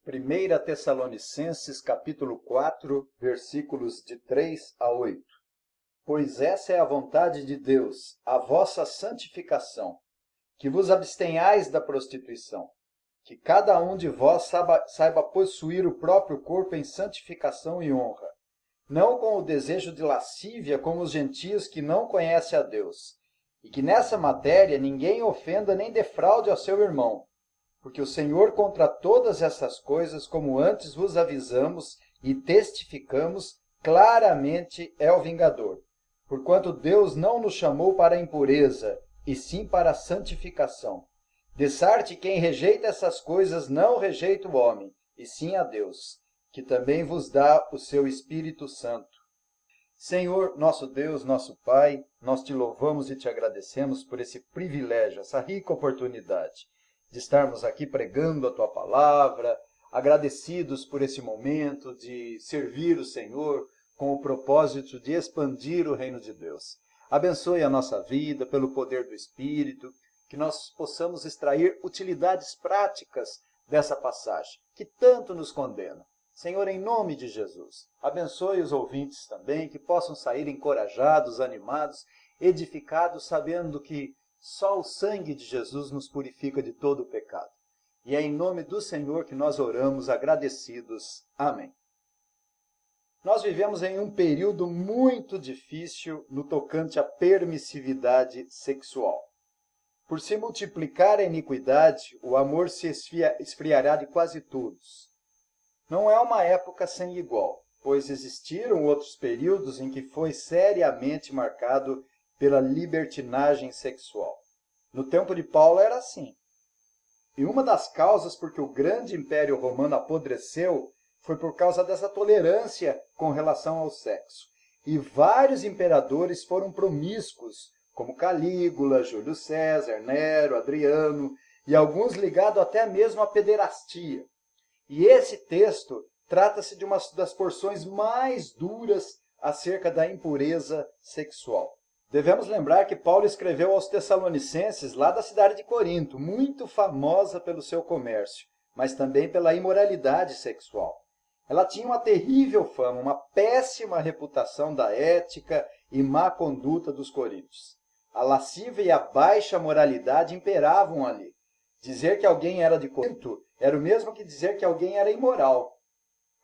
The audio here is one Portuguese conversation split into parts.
1 Tessalonicenses capítulo 4, versículos de 3 a 8. Pois essa é a vontade de Deus, a vossa santificação, que vos abstenhais da prostituição, que cada um de vós saiba possuir o próprio corpo em santificação e honra, não com o desejo de lascívia como os gentios que não conhecem a Deus, e que nessa matéria ninguém ofenda nem defraude ao seu irmão, porque o Senhor contra todas essas coisas, como antes vos avisamos e testificamos, claramente é o vingador. Porquanto Deus não nos chamou para a impureza, e sim para a santificação. De sorte quem rejeita essas coisas não rejeita o homem, e sim a Deus, que também vos dá o seu Espírito Santo. Senhor, nosso Deus, nosso Pai, nós te louvamos e te agradecemos por esse privilégio, essa rica oportunidade de estarmos aqui pregando a tua palavra, agradecidos por esse momento de servir o Senhor com o propósito de expandir o reino de Deus. Abençoe a nossa vida pelo poder do Espírito, que nós possamos extrair utilidades práticas dessa passagem, que tanto nos condena. Senhor, em nome de Jesus, abençoe os ouvintes também, que possam sair encorajados, animados, edificados, sabendo que só o sangue de Jesus nos purifica de todo o pecado. E é em nome do Senhor que nós oramos agradecidos. Amém. Nós vivemos em um período muito difícil no tocante à permissividade sexual. Por se multiplicar a iniquidade, o amor se esfriará de quase todos. Não é uma época sem igual, pois existiram outros períodos em que foi seriamente marcado pela libertinagem sexual. No tempo de Paulo era assim. E uma das causas por que o grande Império Romano apodreceu foi por causa dessa tolerância com relação ao sexo. E vários imperadores foram promíscuos, como Calígula, Júlio César, Nero, Adriano, e alguns ligados até mesmo à pederastia. E esse texto trata-se de uma das porções mais duras acerca da impureza sexual. Devemos lembrar que Paulo escreveu aos Tessalonicenses, lá da cidade de Corinto, muito famosa pelo seu comércio, mas também pela imoralidade sexual. Ela tinha uma terrível fama, uma péssima reputação da ética e má conduta dos coríntios. A lascívia e a baixa moralidade imperavam ali. Dizer que alguém era de Corinto era o mesmo que dizer que alguém era imoral.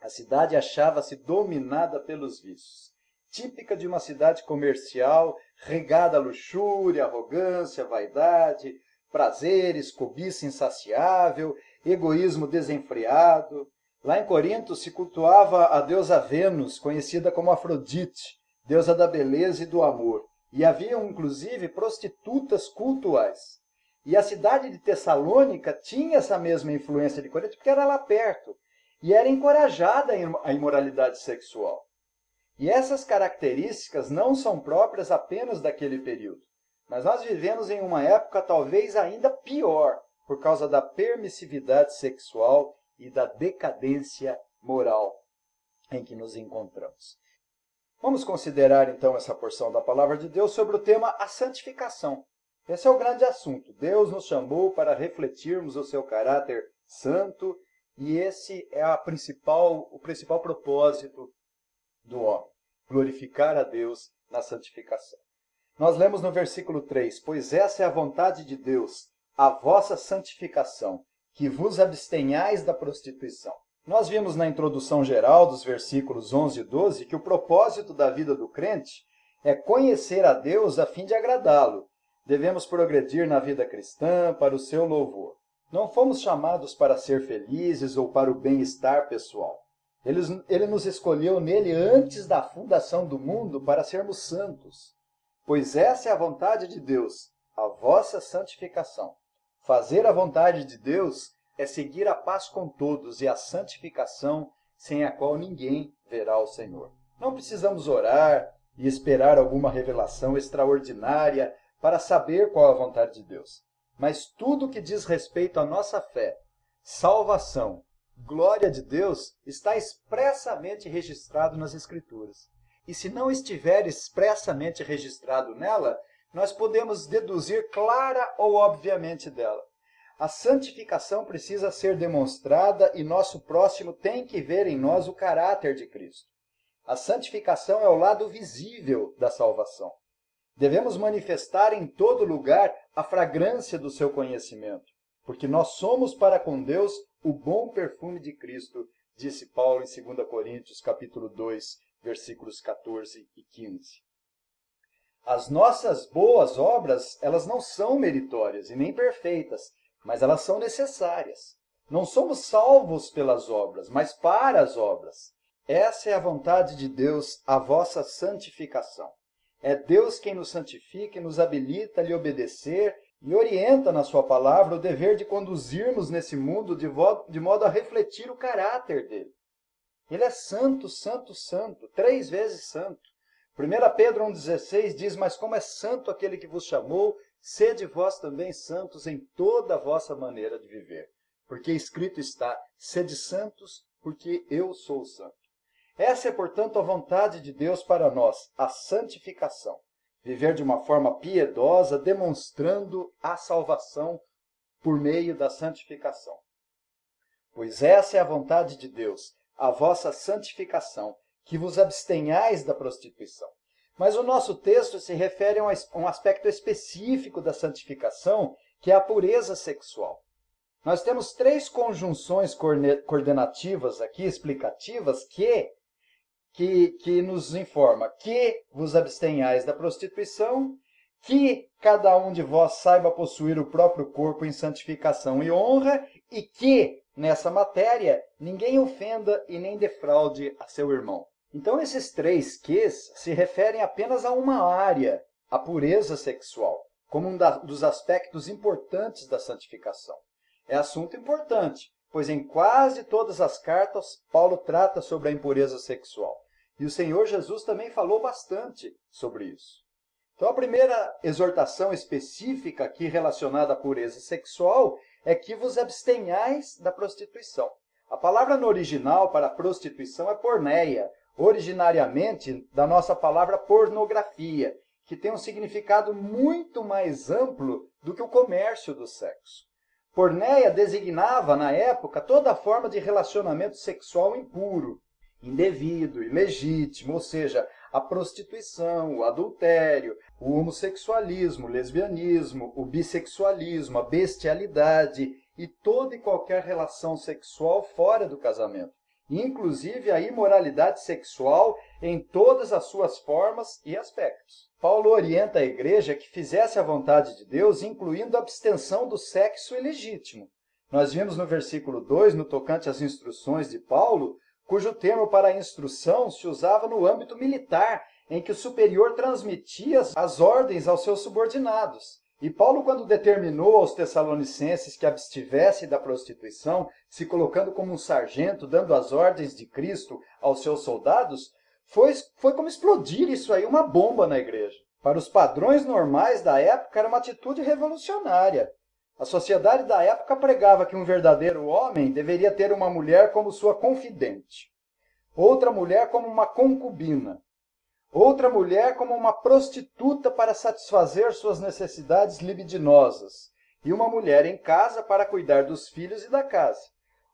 A cidade achava-se dominada pelos vícios. Típica de uma cidade comercial, regada a luxúria, arrogância, vaidade, prazeres, cobiça insaciável, egoísmo desenfreado. Lá em Corinto se cultuava a deusa Vênus, conhecida como Afrodite, deusa da beleza e do amor. E haviam, inclusive, prostitutas cultuais. E a cidade de Tessalônica tinha essa mesma influência de Corinto, porque era lá perto. E era encorajada a imoralidade sexual. E essas características não são próprias apenas daquele período. Mas nós vivemos em uma época talvez ainda pior, por causa da permissividade sexual e da decadência moral em que nos encontramos. Vamos considerar então essa porção da palavra de Deus sobre o tema a santificação. Esse é o grande assunto. Deus nos chamou para refletirmos o seu caráter santo e esse é o principal propósito do homem, glorificar a Deus na santificação. Nós lemos no versículo 3, pois essa é a vontade de Deus, a vossa santificação, que vos abstenhais da prostituição. Nós vimos na introdução geral dos versículos 11 e 12 que o propósito da vida do crente é conhecer a Deus a fim de agradá-lo. Devemos progredir na vida cristã para o seu louvor. Não fomos chamados para ser felizes ou para o bem-estar pessoal. Ele nos escolheu nele antes da fundação do mundo para sermos santos. Pois essa é a vontade de Deus, a vossa santificação. Fazer a vontade de Deus é seguir a paz com todos e a santificação sem a qual ninguém verá o Senhor. Não precisamos orar e esperar alguma revelação extraordinária para saber qual é a vontade de Deus. Mas tudo que diz respeito à nossa fé, salvação, glória de Deus, está expressamente registrado nas Escrituras. E se não estiver expressamente registrado nela, nós podemos deduzir clara ou obviamente dela. A santificação precisa ser demonstrada e nosso próximo tem que ver em nós o caráter de Cristo. A santificação é o lado visível da salvação. Devemos manifestar em todo lugar a fragrância do seu conhecimento, porque nós somos para com Deus o bom perfume de Cristo, disse Paulo em 2 Coríntios, capítulo 2, versículos 14 e 15. As nossas boas obras, elas não são meritórias e nem perfeitas, mas elas são necessárias. Não somos salvos pelas obras, mas para as obras. Essa é a vontade de Deus, a vossa santificação. É Deus quem nos santifica e nos habilita a lhe obedecer e orienta na sua palavra o dever de conduzirmos nesse mundo de modo a refletir o caráter dele. Ele é santo, santo, santo, 3 vezes santo. 1 Pedro 1,16 diz, mas como é santo aquele que vos chamou, sede vós também santos em toda a vossa maneira de viver. Porque escrito está, sede santos, porque eu sou santo. Essa é, portanto, a vontade de Deus para nós, a santificação. Viver de uma forma piedosa, demonstrando a salvação por meio da santificação. Pois essa é a vontade de Deus, a vossa santificação, que vos abstenhais da prostituição. Mas o nosso texto se refere a um aspecto específico da santificação, que é a pureza sexual. Nós temos 3 conjunções coordenativas aqui, explicativas, que nos informa que vos abstenhais da prostituição, que cada um de vós saiba possuir o próprio corpo em santificação e honra, e que, nessa matéria, ninguém ofenda e nem defraude a seu irmão. Então, esses 3 ques se referem apenas a uma área, a pureza sexual, como um dos aspectos importantes da santificação. É assunto importante, pois em quase todas as cartas, Paulo trata sobre a impureza sexual. E o Senhor Jesus também falou bastante sobre isso. Então, a primeira exortação específica aqui relacionada à pureza sexual é que vos abstenhais da prostituição. A palavra no original para prostituição é porneia, originariamente da nossa palavra pornografia, que tem um significado muito mais amplo do que o comércio do sexo. Porneia designava, na época, toda forma de relacionamento sexual impuro, indevido, ilegítimo, ou seja, a prostituição, o adultério, o homossexualismo, o lesbianismo, o bissexualismo, a bestialidade e toda e qualquer relação sexual fora do casamento, inclusive a imoralidade sexual em todas as suas formas e aspectos. Paulo orienta a igreja que fizesse a vontade de Deus, incluindo a abstenção do sexo ilegítimo. Nós vimos no versículo 2, no tocante às instruções de Paulo, cujo termo para instrução se usava no âmbito militar, em que o superior transmitia as ordens aos seus subordinados. E Paulo, quando determinou aos tessalonicenses que abstivessem da prostituição, se colocando como um sargento, dando as ordens de Cristo aos seus soldados, foi como explodir isso aí, uma bomba na igreja. Para os padrões normais da época, era uma atitude revolucionária. A sociedade da época pregava que um verdadeiro homem deveria ter uma mulher como sua confidente, outra mulher como uma concubina, outra mulher como uma prostituta para satisfazer suas necessidades libidinosas, e uma mulher em casa para cuidar dos filhos e da casa.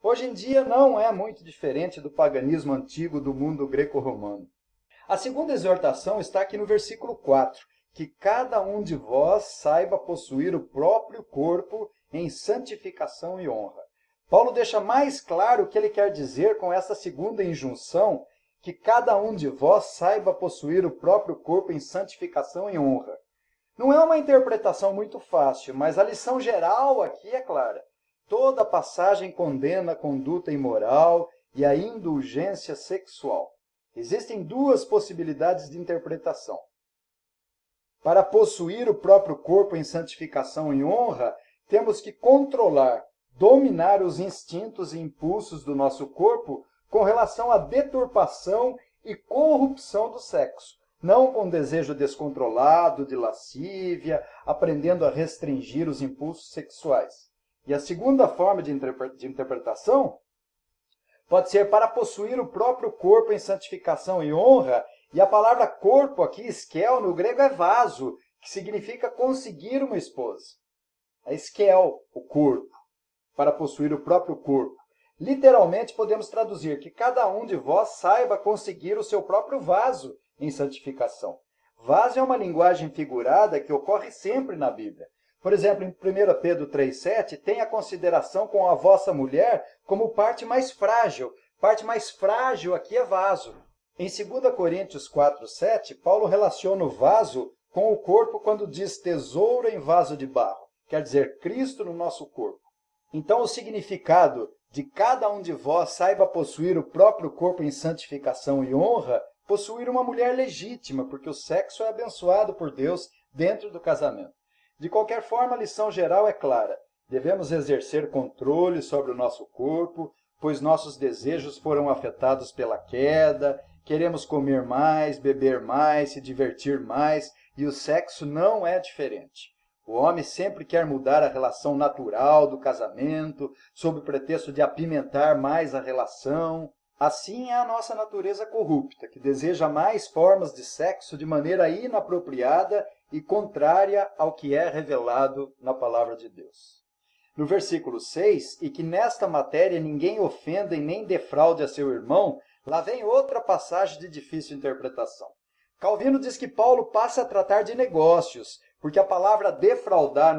Hoje em dia não é muito diferente do paganismo antigo do mundo greco-romano. A segunda exortação está aqui no versículo 4, que cada um de vós saiba possuir o próprio corpo em santificação e honra. Paulo deixa mais claro o que ele quer dizer com essa segunda injunção, que cada um de vós saiba possuir o próprio corpo em santificação e honra. Não é uma interpretação muito fácil, mas a lição geral aqui é clara. Toda a passagem condena a conduta imoral e a indulgência sexual. Existem 2 possibilidades de interpretação. Para possuir o próprio corpo em santificação e honra, temos que controlar, dominar os instintos e impulsos do nosso corpo com relação à deturpação e corrupção do sexo, não com desejo descontrolado de lascívia, aprendendo a restringir os impulsos sexuais. E a segunda forma de interpretação pode ser para possuir o próprio corpo em santificação e honra, e a palavra corpo aqui, skel, no grego é vaso, que significa conseguir uma esposa. a esquel, o corpo, para possuir o próprio corpo. Literalmente podemos traduzir que cada um de vós saiba conseguir o seu próprio vaso em santificação. Vaso é uma linguagem figurada que ocorre sempre na Bíblia. Por exemplo, em 1 Pedro 3,7, tem a consideração com a vossa mulher como parte mais frágil. Parte mais frágil aqui é vaso. Em 2 Coríntios 4,7, Paulo relaciona o vaso com o corpo quando diz tesouro em vaso de barro. Quer dizer, Cristo no nosso corpo. Então, o significado de cada um de vós saiba possuir o próprio corpo em santificação e honra, possuir uma mulher legítima, porque o sexo é abençoado por Deus dentro do casamento. De qualquer forma, a lição geral é clara. Devemos exercer controle sobre o nosso corpo, pois nossos desejos foram afetados pela queda, queremos comer mais, beber mais, se divertir mais, e o sexo não é diferente. O homem sempre quer mudar a relação natural do casamento, sob o pretexto de apimentar mais a relação. Assim é a nossa natureza corrupta, que deseja mais formas de sexo de maneira inapropriada e contrária ao que é revelado na palavra de Deus. No versículo 6, e que nesta matéria ninguém ofenda e nem defraude a seu irmão, lá vem outra passagem de difícil interpretação. Calvino diz que Paulo passa a tratar de negócios, porque a palavra defraudar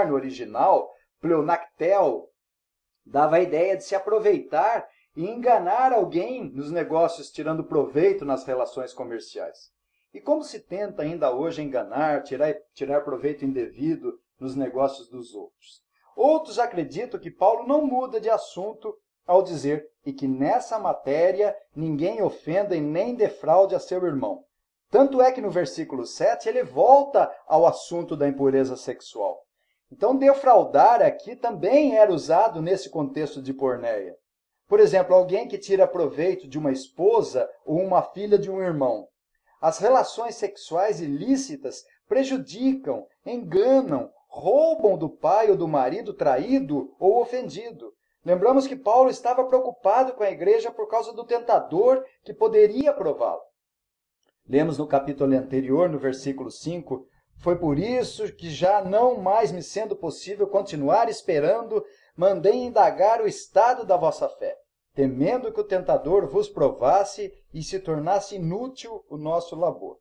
no original, pleonactel, dava a ideia de se aproveitar e enganar alguém nos negócios, tirando proveito nas relações comerciais. E como se tenta ainda hoje enganar, tirar proveito indevido nos negócios dos outros? Outros acreditam que Paulo não muda de assunto ao dizer e que nessa matéria ninguém ofenda e nem defraude a seu irmão. Tanto é que no versículo 7 ele volta ao assunto da impureza sexual. Então, defraudar aqui também era usado nesse contexto de porneia. Por exemplo, alguém que tira proveito de uma esposa ou uma filha de um irmão. As relações sexuais ilícitas prejudicam, enganam, roubam do pai ou do marido traído ou ofendido. Lembramos que Paulo estava preocupado com a igreja por causa do tentador que poderia prová-lo. Lemos no capítulo anterior, no versículo 5, foi por isso que já não mais me sendo possível continuar esperando, mandei indagar o estado da vossa fé, temendo que o tentador vos provasse e se tornasse inútil o nosso labor.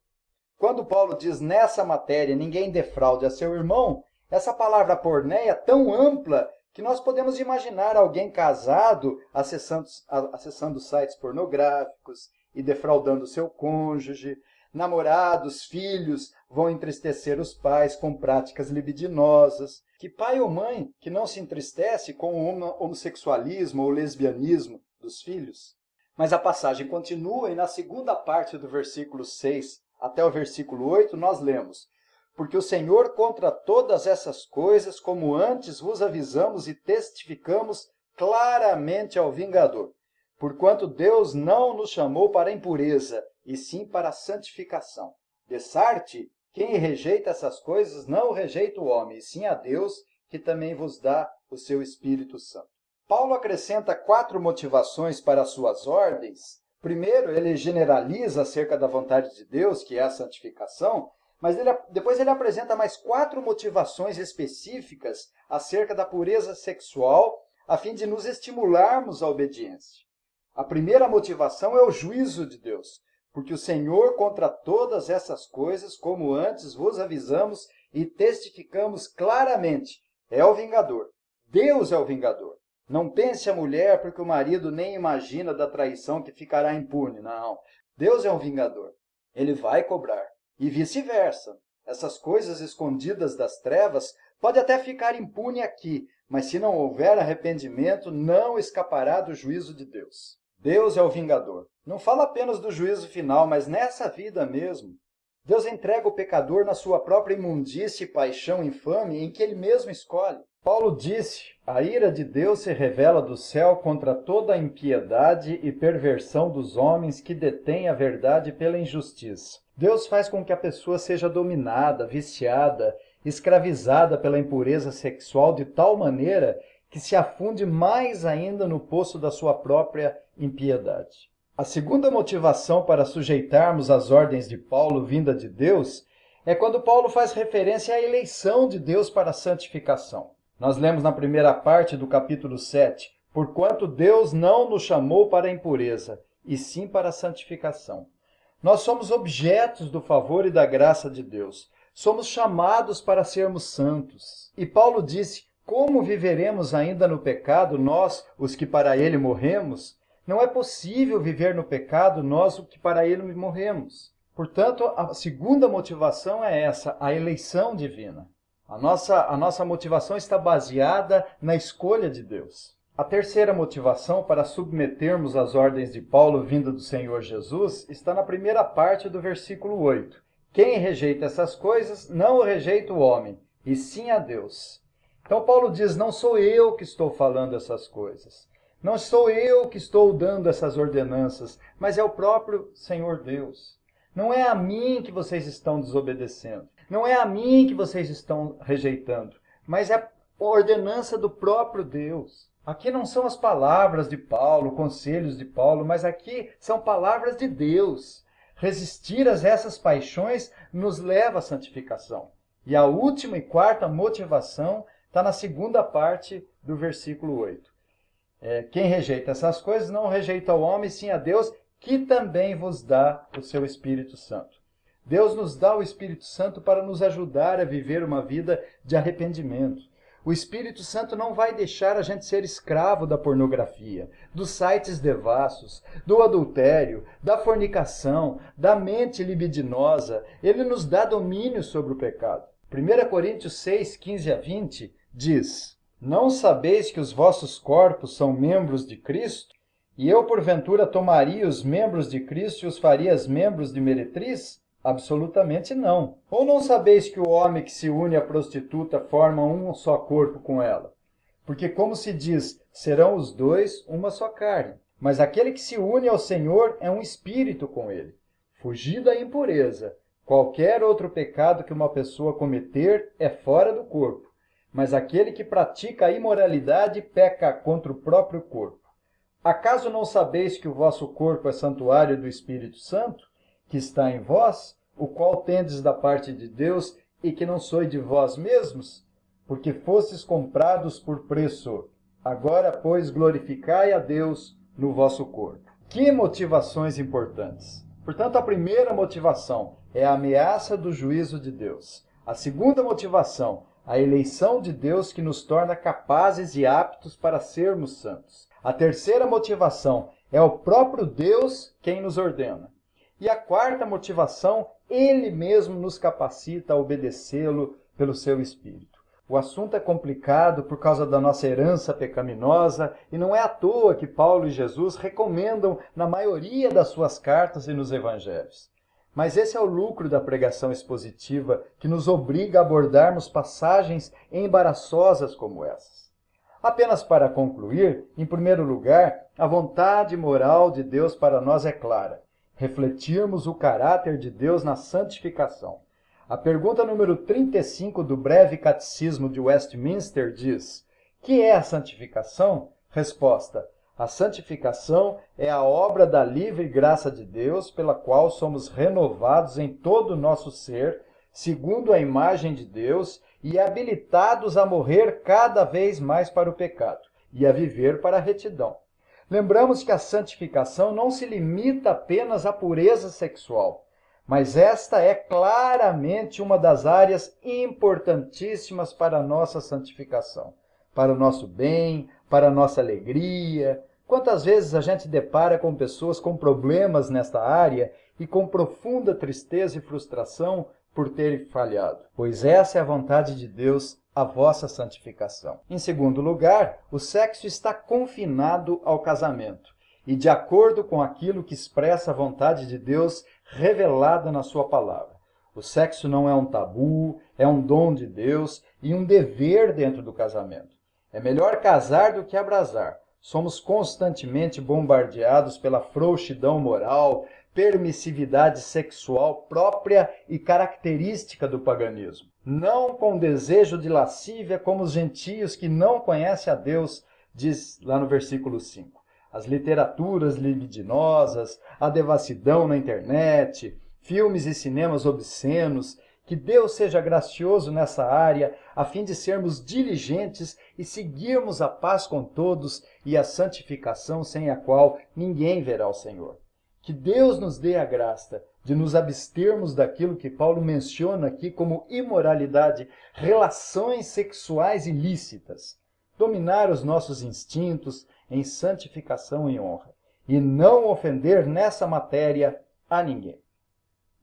Quando Paulo diz nessa matéria, ninguém defraude a seu irmão, essa palavra porneia é tão ampla que nós podemos imaginar alguém casado acessando sites pornográficos e defraudando seu cônjuge, namorados, filhos vão entristecer os pais com práticas libidinosas. Que pai ou mãe que não se entristece com o homossexualismo ou lesbianismo dos filhos? Mas a passagem continua e na segunda parte do versículo 6 até o versículo 8 nós lemos: porque o Senhor contra todas essas coisas, como antes vos avisamos e testificamos claramente ao vingador. Porquanto Deus não nos chamou para a impureza, e sim para a santificação. Dessarte, quem rejeita essas coisas não rejeita o homem, e sim a Deus, que também vos dá o seu Espírito Santo. Paulo acrescenta 4 motivações para as suas ordens. Primeiro, ele generaliza acerca da vontade de Deus, que é a santificação, mas depois ele apresenta mais 4 motivações específicas acerca da pureza sexual, a fim de nos estimularmos à obediência. A primeira motivação é o juízo de Deus, porque o Senhor contra todas essas coisas, como antes vos avisamos e testificamos claramente, é o vingador. Deus é o vingador. Não pense a mulher porque o marido nem imagina da traição que ficará impune. Não. Deus é um vingador. Ele vai cobrar. E vice-versa. Essas coisas escondidas das trevas podem até ficar impune aqui, mas se não houver arrependimento, não escapará do juízo de Deus. Deus é o vingador. Não fala apenas do juízo final, mas nessa vida mesmo. Deus entrega o pecador na sua própria imundície e paixão infame em que ele mesmo escolhe. Paulo disse: a ira de Deus se revela do céu contra toda a impiedade e perversão dos homens que detêm a verdade pela injustiça. Deus faz com que a pessoa seja dominada, viciada, escravizada pela impureza sexual de tal maneira que se afunde mais ainda no poço da sua própria impiedade. A segunda motivação para sujeitarmos às ordens de Paulo vinda de Deus é quando Paulo faz referência à eleição de Deus para a santificação. Nós lemos na primeira parte do capítulo 7, porquanto Deus não nos chamou para a impureza, e sim para a santificação. Nós somos objetos do favor e da graça de Deus. Somos chamados para sermos santos. E Paulo disse, como viveremos ainda no pecado, nós, os que para ele morremos? Não é possível viver no pecado, nós, os que para ele morremos. Portanto, a segunda motivação é essa, a eleição divina. A nossa motivação está baseada na escolha de Deus. A terceira motivação para submetermos às ordens de Paulo vinda do Senhor Jesus está na primeira parte do versículo 8. Quem rejeita essas coisas não rejeita o homem, e sim a Deus. Então Paulo diz, não sou eu que estou falando essas coisas. Não sou eu que estou dando essas ordenanças, mas é o próprio Senhor Deus. Não é a mim que vocês estão desobedecendo. Não é a mim que vocês estão rejeitando, mas é a ordenança do próprio Deus. Aqui não são as palavras de Paulo, conselhos de Paulo, mas aqui são palavras de Deus. Resistir a essas paixões nos leva à santificação. E a última e quarta motivação está na segunda parte do versículo 8. Quem rejeita essas coisas não rejeita o homem, sim a Deus, que também vos dá o seu Espírito Santo. Deus nos dá o Espírito Santo para nos ajudar a viver uma vida de arrependimento. O Espírito Santo não vai deixar a gente ser escravo da pornografia, dos sites devassos, do adultério, da fornicação, da mente libidinosa. Ele nos dá domínio sobre o pecado. 1 Coríntios 6, 15 a 20 diz, não sabeis que os vossos corpos são membros de Cristo? E eu, porventura, tomaria os membros de Cristo e os faria membros de meretriz? Absolutamente não. Ou não sabeis que o homem que se une à prostituta forma um só corpo com ela? Porque como se diz, serão os dois uma só carne. Mas aquele que se une ao Senhor é um espírito com ele. Fugir da impureza. Qualquer outro pecado que uma pessoa cometer é fora do corpo. Mas aquele que pratica a imoralidade peca contra o próprio corpo. Acaso não sabeis que o vosso corpo é santuário do Espírito Santo, que está em vós, o qual tendes da parte de Deus, e que não sois de vós mesmos? Porque fostes comprados por preço. Agora, pois, glorificai a Deus no vosso corpo. Que motivações importantes! Portanto, a primeira motivação é a ameaça do juízo de Deus. A segunda motivação, a eleição de Deus que nos torna capazes e aptos para sermos santos. A terceira motivação é o próprio Deus quem nos ordena. E a quarta motivação, Ele mesmo nos capacita a obedecê-lo pelo seu Espírito. O assunto é complicado por causa da nossa herança pecaminosa e não é à toa que Paulo e Jesus recomendam na maioria das suas cartas e nos evangelhos. Mas esse é o lucro da pregação expositiva que nos obriga a abordarmos passagens embaraçosas como essas. Apenas para concluir, em primeiro lugar, a vontade moral de Deus para nós é clara. Refletirmos o caráter de Deus na santificação. A pergunta número 35 do breve catecismo de Westminster diz: que é a santificação? Resposta: a santificação é a obra da livre graça de Deus pela qual somos renovados em todo o nosso ser, segundo a imagem de Deus, e habilitados a morrer cada vez mais para o pecado e a viver para a retidão. Lembramos que a santificação não se limita apenas à pureza sexual, mas esta é claramente uma das áreas importantíssimas para a nossa santificação, para o nosso bem, para a nossa alegria. Quantas vezes a gente depara com pessoas com problemas nesta área e com profunda tristeza e frustração por terem falhado? Pois essa é a vontade de Deus, a vossa santificação. Em segundo lugar, o sexo está confinado ao casamento e de acordo com aquilo que expressa a vontade de Deus revelada na sua palavra. O sexo não é um tabu, é um dom de Deus e um dever dentro do casamento. É melhor casar do que abrasar. Somos constantemente bombardeados pela frouxidão moral, permissividade sexual própria e característica do paganismo. Não com desejo de lascívia como os gentios que não conhecem a Deus, diz lá no versículo 5. As literaturas libidinosas, a devassidão na internet, filmes e cinemas obscenos Que Deus seja gracioso nessa área, a fim de sermos diligentes e seguirmos a paz com todos e a santificação sem a qual ninguém verá o Senhor. Que Deus nos dê a graça de nos abstermos daquilo que Paulo menciona aqui como imoralidade, relações sexuais ilícitas, dominar os nossos instintos em santificação e honra, e não ofender nessa matéria a ninguém.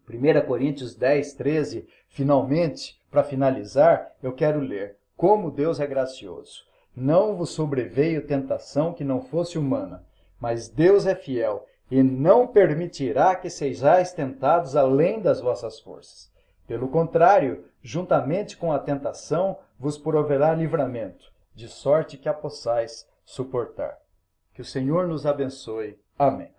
1 Coríntios 10, 13, finalmente, para finalizar, eu quero ler: como Deus é gracioso. Não vos sobreveio tentação que não fosse humana, mas Deus é fiel, e não permitirá que sejais tentados além das vossas forças. Pelo contrário, juntamente com a tentação, vos proverá livramento, de sorte que a possais suportar. Que o Senhor nos abençoe. Amém.